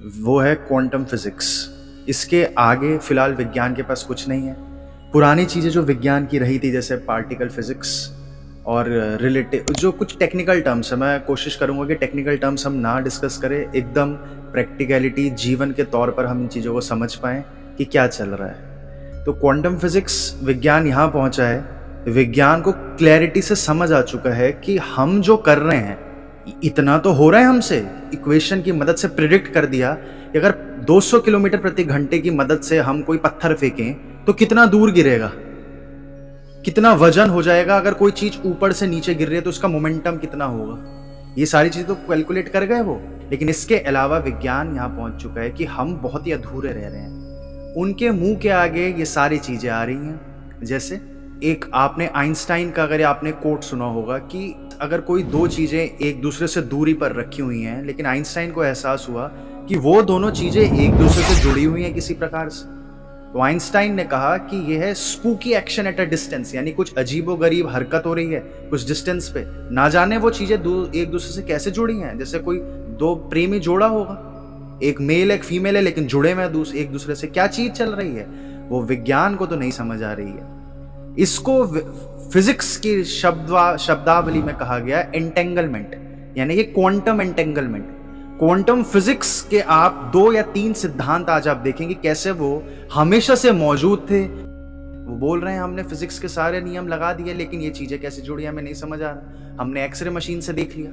वो है quantum physics. इसके आगे फिलहाल विज्ञान के पास कुछ नहीं है। पुरानी चीज़ें जो विज्ञान की रही थी, जैसे पार्टिकल फिजिक्स और रिलेटिव जो कुछ टेक्निकल टर्म्स है, मैं कोशिश करूंगा कि टेक्निकल टर्म्स हम ना डिस्कस करें, एकदम प्रैक्टिकलिटी जीवन के तौर पर हम इन चीज़ों को समझ पाएँ कि क्या चल रहा है। तो क्वांटम फिजिक्स विज्ञान यहाँ पहुँचा है, विज्ञान को क्लैरिटी से समझ आ चुका है कि हम जो कर रहे हैं इतना तो हो रहा है हमसे, इक्वेशन की मदद से प्रिडिक्ट कर दिया कि अगर 200 किलोमीटर प्रति घंटे की मदद से हम कोई पत्थर फेंकें तो कितना दूर गिरेगा, कितना वजन हो जाएगा, अगर कोई चीज ऊपर से नीचे गिर रही है तो उसका मोमेंटम कितना होगा, ये सारी चीजें तो कैलकुलेट कर गए वो। लेकिन इसके अलावा विज्ञान यहाँ पहुंच चुका है कि हम बहुत ही अधूरे रह रहे हैं। उनके मुंह के आगे ये सारी चीजें आ रही हैं। जैसे एक आपने आइंस्टाइन का अगर आपने कोट सुना होगा कि अगर कोई दो चीजें एक दूसरे से दूरी पर रखी हुई हैं, लेकिन आइंस्टाइन को एहसास हुआ कि वो दोनों चीजें एक दूसरे से जुड़ी हुई हैं किसी प्रकार से, तो आइंस्टाइन ने कहा कि यह है spooky action at a distance, यानी कुछ अजीबोगरीब हरकत हो रही है कुछ डिस्टेंस पे, ना जाने वो चीजें एक दूसरे से कैसे जुड़ी हैं। जैसे कोई दो प्रेमी जोड़ा होगा, एक मेल एक फीमेल है लेकिन जुड़े में एक दूसरे से, क्या चीज चल रही है वो विज्ञान को तो नहीं समझ आ रही है। इसको फिजिक्स की शब्दावली में कहा गया एंटेंगलमेंट, यानी कि क्वांटम एंटेंगलमेंट। क्वांटम फिजिक्स के आप 2 या 3 सिद्धांत आज आप देखेंगे कैसे वो हमेशा से मौजूद थे। वो बोल रहे हैं हमने फिजिक्स के सारे नियम लगा दिए, लेकिन ये चीजें कैसे जुड़ी हमें नहीं समझ आ रहा। हमने एक्सरे मशीन से देख लिया,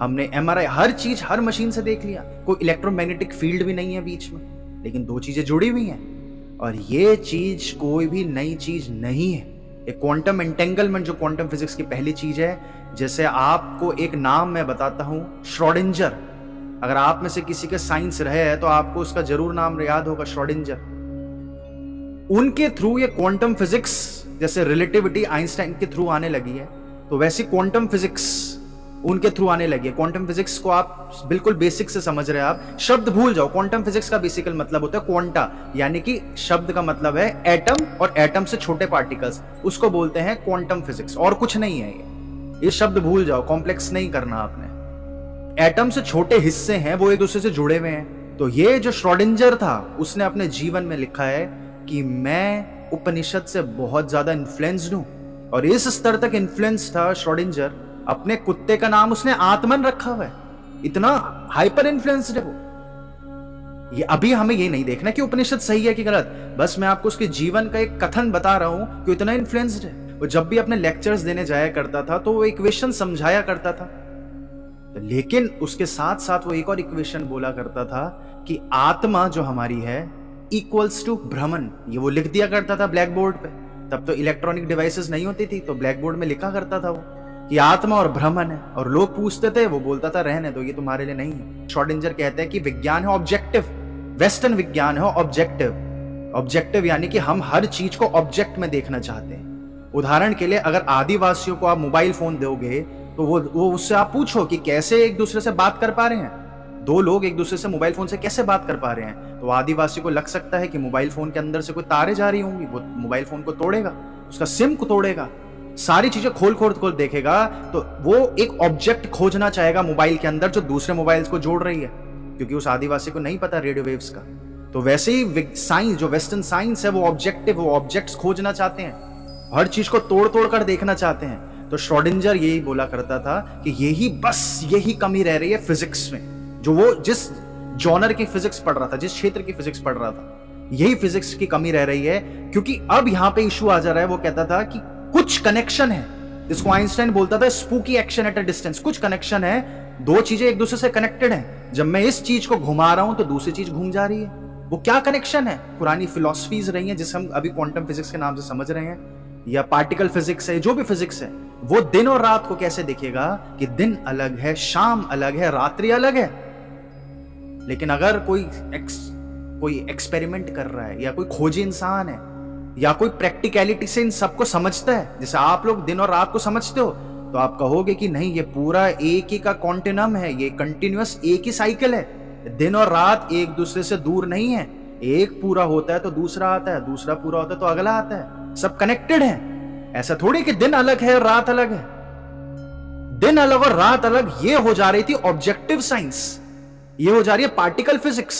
हमने एमआरआई, हर चीज हर मशीन से देख लिया, कोई इलेक्ट्रोमैग्नेटिक फील्ड भी नहीं है बीच में, लेकिन दो चीजें जुड़ी हुई हैं और ये चीज कोई भी नई चीज नहीं है। एक क्वांटम एंटेंगलमेंट जो क्वांटम फिजिक्स की पहली चीज है। जैसे आपको एक नाम मैं बताता हूं, श्रोडिंजर। अगर आप में से किसी के साइंस रहे हैं तो आपको उसका जरूर नाम याद होगा, श्रोडिंजर। उनके थ्रू ये क्वांटम फिजिक्स, जैसे रिलेटिविटी आइंस्टाइन के थ्रू आने लगी है, तो वैसी क्वांटम फिजिक्स उनके थ्रू आने लगी है। क्वांटम फिजिक्स को आप बिल्कुल बेसिक से समझ रहे हैं, आप शब्द भूल जाओ। क्वांटम फिजिक्स का बेसिकल मतलब होता है क्वांटा, यानी कि शब्द का मतलब है एटम, और एटम से छोटे पार्टिकल्स, उसको बोलते हैं क्वांटम फिजिक्स, और कुछ नहीं है ये शब्द भूल जाओ, कॉम्प्लेक्स नहीं करना आपने। एटम से छोटे हिस्से हैं, वो एक दूसरे से जुड़े हुए हैं। तो ये जो श्रोडिंजर था उसने अपने जीवन में लिखा है कि मैं उपनिषद से बहुत ज्यादा इन्फ्लुएंस्ड हूं, और इस स्तर तक इन्फ्लुएंस था श्रोडिंजर, अपने कुत्ते का नाम उसने आत्मन रखा हुआ है, इतना हाइपर इन्फ्लुएंस्ड है वो। ये अभी हमें ये नहीं देखना कि उपनिषद सही है कि गलत, बस मैं आपको उसके जीवन का एक कथन बता रहा हूं कि इतना इन्फ्लुएंस्ड है वो। जब भी अपने लेक्चर्स देने जाया करता था तो वो इक्वेशन समझाया करता था, लेकिन उसके साथ साथ वो एक और इक्वेशन बोला करता था कि आत्मा जो हमारी है इक्वल्स टू भ्रमण, ये वो लिख दिया करता था ब्लैक बोर्ड पे। तब तो इलेक्ट्रॉनिक डिवाइसेस नहीं होती थी, तो ब्लैक बोर्ड में लिखा करता था वो कि आत्मा और भ्रमण है, और लोग पूछते थे, वो बोलता था रहने दो, ये तुम्हारे लिए नहीं है। श्रोडिंजर कहते हैं कि विज्ञान है ऑब्जेक्टिव, वेस्टर्न विज्ञान है ऑब्जेक्टिव। ऑब्जेक्टिव यानी कि हम हर चीज को ऑब्जेक्ट में देखना चाहते हैं। उदाहरण के लिए अगर आदिवासियों को आप मोबाइल फोन दोगे तो वो उससे आप पूछो कि कैसे एक दूसरे से बात कर पा रहे हैं, दो लोग एक दूसरे से मोबाइल फोन से कैसे बात कर पा रहे हैं, तो आदिवासी को लग सकता है कि मोबाइल फोन के अंदर से कोई तारे जा रही होंगी, वो मोबाइल फोन को तोड़ेगा, उसका सिम को तोड़ेगा, सारी चीजें खोल देखेगा, तो वो एक ऑब्जेक्ट खोजना चाहेगा मोबाइल के अंदर जो दूसरे मोबाइल्स को जोड़ रही है, क्योंकि उस आदिवासी को नहीं पता रेडियो वेव्स का। तो वैसे ही साइंस, जो वेस्टर्न साइंस है, वो ऑब्जेक्टिव, वो ऑब्जेक्ट्स खोजना चाहते हैं, हर चीज को तोड़ कर देखना चाहते हैं। तो श्रोडिंजर यही बोला करता था कि यही कमी रह रही है फिजिक्स में, जो वो जिस जॉनर की फिजिक्स पढ़ रहा था, जिस क्षेत्र की फिजिक्स पढ़ रहा था, यही फिजिक्स की कमी रह रही है। क्योंकि अब यहां पे इशू आ जा रहा है, वो कहता था कि कुछ कनेक्शन है, जिसको आइंस्टाइन बोलता था spooky action at a distance. कुछ कनेक्शन है, दो चीजें एक दूसरे से कनेक्टेड हैं, जब मैं इस चीज को घुमा रहा हूं तो दूसरी चीज घूम जा रही है। वो क्या कनेक्शन है? पुरानी फिलॉसफीज रही हैं जिसे हम अभी क्वांटम फिजिक्स के नाम से समझ रहे हैं, या पार्टिकल फिजिक्स है, जो भी फिजिक्स है, वो दिन और रात को कैसे देखेगा कि दिन अलग है, शाम अलग है, रात्रि अलग है। लेकिन अगर कोई एक्सपेरिमेंट कर रहा है, या कोई खोजी इंसान है, या कोई प्रैक्टिकलिटी से इन सबको समझता है, जैसे आप लोग दिन और रात को समझते हो, तो आप कहोगे कि नहीं, ये पूरा एक ही का कॉन्टिनम है, ये कंटिन्यूअस एक ही साइकिल है। दिन और रात एक दूसरे से दूर नहीं है, एक पूरा होता है तो दूसरा आता है, दूसरा पूरा होता है तो अगला आता है, सब कनेक्टेड है। ऐसा थोड़ी कि दिन अलग है और रात अलग है। दिन अलग और रात अलग, ये हो जा रही थी ऑब्जेक्टिव साइंस। ये हो जा रही है पार्टिकल फिजिक्स,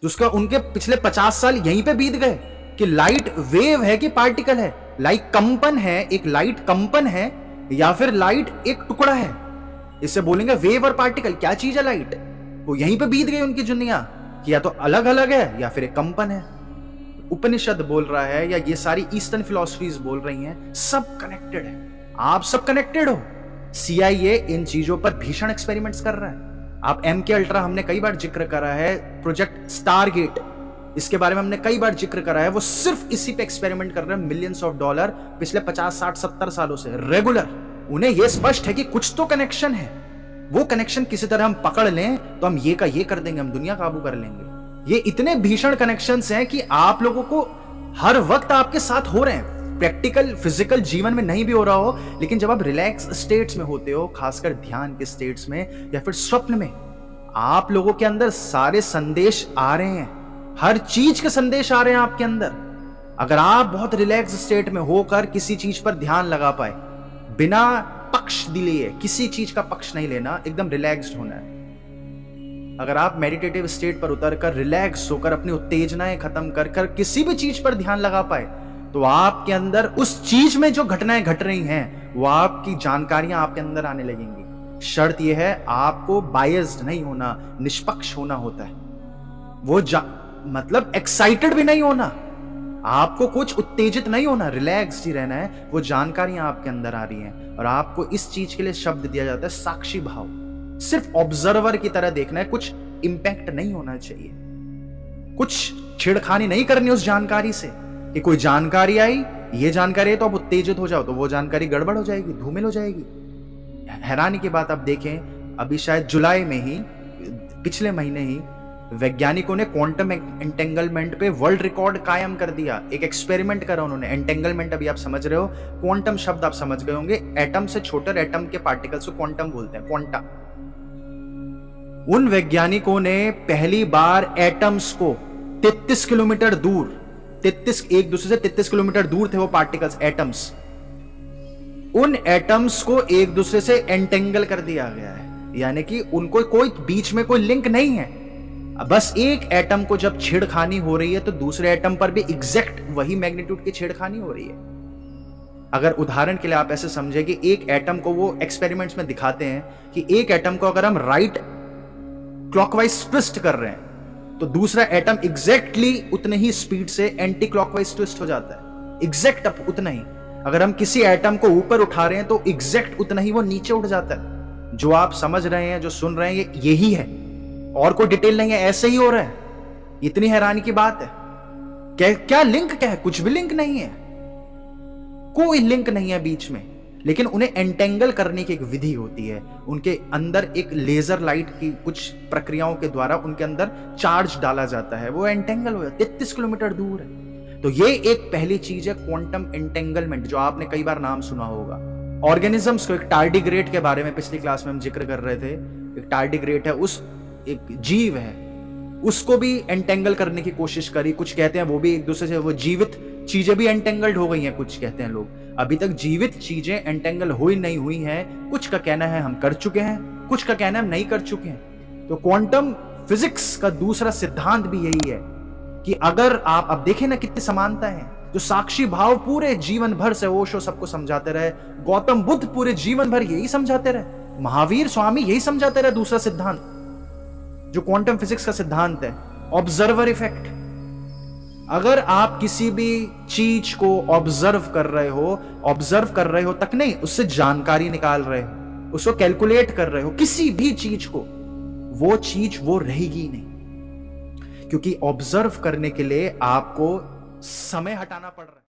जिसका उनके पिछले 50 साल यहीं पे बीत गए कि लाइट वेव है कि पार्टिकल है, लाइट कंपन है, एक लाइट कंपन है या फिर लाइट एक टुकड़ा है। इससे बोलेंगे वेव और पार्टिकल क्या चीज है लाइट, वो यहीं पे बीत गई उनकी दुनिया कि या तो अलग अलग है या फिर एक कंपन है। उपनिषद बोल रहा है या ये सारी ईस्टर्न फिलॉसफीज बोल रही हैं सब कनेक्टेड है, आप सब कनेक्टेड हो। CIA इन चीजों पर भीषण एक्सपेरिमेंट्स कर रहा है। आप MK अल्ट्रा हमने कई बार जिक्र करा है, प्रोजेक्ट स्टारगेट इसके बारे में हमने कई बार जिक्र करा है, वो सिर्फ इसी पे एक्सपेरिमेंट कर रहे हैं मिलियंस ऑफ डॉलर पिछले 50 60 70 सालों से रेगुलर। उन्हें यह स्पष्ट है कि कुछ तो कनेक्शन है, वो कनेक्शन किसी तरह हम पकड़ लें तो हम ये का ये कर देंगे, हम दुनिया काबू कर लेंगे। ये इतने भीषण कनेक्शंस हैं कि आप लोगों को हर वक्त आपके साथ हो रहे हैं, प्रैक्टिकल फिजिकल जीवन में नहीं भी हो रहा हो, लेकिन जब आप रिलैक्स स्टेट्स में होते हो, खासकर ध्यान के स्टेट्स में या फिर स्वप्न में, आप लोगों के अंदर सारे संदेश आ रहे हैं, हर चीज के संदेश आ रहे हैं आपके अंदर। अगर आप बहुत रिलैक्स स्टेट में होकर किसी चीज पर ध्यान लगा पाए, बिना पक्ष दिए, किसी चीज का पक्ष नहीं लेना, एकदम रिलैक्स्ड होना है। अगर आप मेडिटेटिव स्टेट पर उतरकर रिलैक्स होकर अपनी उत्तेजनाएं खत्म कर कर किसी भी चीज पर ध्यान लगा पाए, तो आपके अंदर उस चीज में जो घटनाएं घट रही हैं वो आपकी जानकारियां आपके अंदर आने लगेंगी। शर्त यह है आपको बायस्ड नहीं होना, निष्पक्ष होना होता है। वो मतलब एक्साइटेड भी नहीं होना, आपको कुछ उत्तेजित नहीं होना, रिलैक्स ही रहना है। वो जानकारियां आपके अंदर आ रही हैं और आपको इस चीज के लिए शब्द दिया जाता है साक्षी भाव। सिर्फ ऑब्जर्वर की तरह देखना है, कुछ इंपैक्ट नहीं होना चाहिए, कुछ छेड़खानी नहीं करनी उस जानकारी से कि कोई जानकारी आई, ये जानकारी है तो आप उत्तेजित हो जाओ तो वो जानकारी गड़बड़ हो जाएगी, धूमिल हो जाएगी। हैरानी की बात आप देखें, अभी शायद जुलाई में ही, पिछले महीने ही वैज्ञानिकों ने क्वांटम एंटेंगलमेंट पे वर्ल्ड रिकॉर्ड कायम कर दिया। एक एक्सपेरिमेंट करा उन्होंने। एंटेंगलमेंट अभी आप समझ रहे हो, क्वांटम शब्द आप समझ गए होंगे, एटम से छोटे एटम के पार्टिकल्स को क्वांटम बोलते हैं, क्वांटा। उन वैज्ञानिकों ने पहली बार एटम्स को 33 किलोमीटर दूर, 33 एक दूसरे से 33 किलोमीटर दूर थे वो पार्टिकल्स, एटम्स, उन एटम्स को एक दूसरे से एंटेंगल कर दिया गया है, यानी कि उनको कोई बीच में कोई लिंक नहीं है। बस एक एटम को जब छेड़खानी हो रही है तो दूसरे एटम पर भी एग्जैक्ट वही मैग्नीट्यूड की छेड़खानी हो रही है। अगर उदाहरण के लिए आप ऐसे समझे कि एक एटम को, वो एक्सपेरिमेंट्स में दिखाते हैं कि एक एटम को अगर हम राइट क्लॉकवाइज ट्विस्ट कर रहे हैं तो दूसरा एटम एग्जैक्टली उतने ही स्पीड से एंटी क्लॉकवाइज ट्विस्ट हो जाता है, एग्जैक्ट उतना ही। अगर हम किसी एटम को ऊपर उठा रहे हैं तो एग्जैक्ट उतना ही वो नीचे उठ जाता है। जो आप समझ रहे हैं, जो सुन रहे हैं, यही है, और कोई डिटेल नहीं है, ऐसे ही हो रहा है। इतनी हैरानी की बात है। क्या लिंक क्या है? कुछ भी लिंक नहीं है, कोई लिंक नहीं है बीच में। लेकिन उन्हें एंटेंगल करने की एक विधि होती है, उनके अंदर एक लेजर लाइट की कुछ प्रक्रियाओं के द्वारा उनके अंदर चार्ज डाला जाता है, वो एंटेंगल हो जाता है, 33 किलोमीटर दूर है। तो ये एक पहली चीज है क्वांटम एंटेंगलमेंट, जो आपने कई बार नाम सुना होगा। ऑर्गेनिजम्स को, एक टार्डिग्रेड के बारे में पिछली क्लास में हम जिक्र कर रहे थे, एक टार्डिग्रेड है, उस एक जीव है, उसको भी एंटेंगल करने की कोशिश करी। कुछ कहते हैं वो भी एक दूसरे से, वो जीवित चीजें भी एंटेंगल्ड हो गई हैं, कुछ कहते हैं लोग। अभी तक जीवित चीजें एंटेंगल हुई नहीं हुई हैं। कुछ का कहना है हम कर चुके हैं, कुछ का कहना है हम नहीं कर चुके हैं। तो क्वांटम फिजिक्स का दूसरा सिद्धांत भी यही है कि अगर आप, अब देखें ना कितनी समानता है। जो साक्षी भाव पूरे जीवन भर से ओशो सबको समझाते रहे, गौतम बुद्ध पूरे जीवन भर यही समझाते रहे, महावीर स्वामी यही समझाते रहे। दूसरा सिद्धांत जो क्वांटम फिजिक्स का सिद्धांत है, ऑब्जर्वर इफेक्ट। अगर आप किसी भी चीज को ऑब्जर्व कर रहे हो तक नहीं, उससे जानकारी निकाल रहे हो, उसको कैलकुलेट कर रहे हो, किसी भी चीज को, वो चीज वो रहेगी नहीं, क्योंकि ऑब्जर्व करने के लिए आपको समय हटाना पड़ रहा है।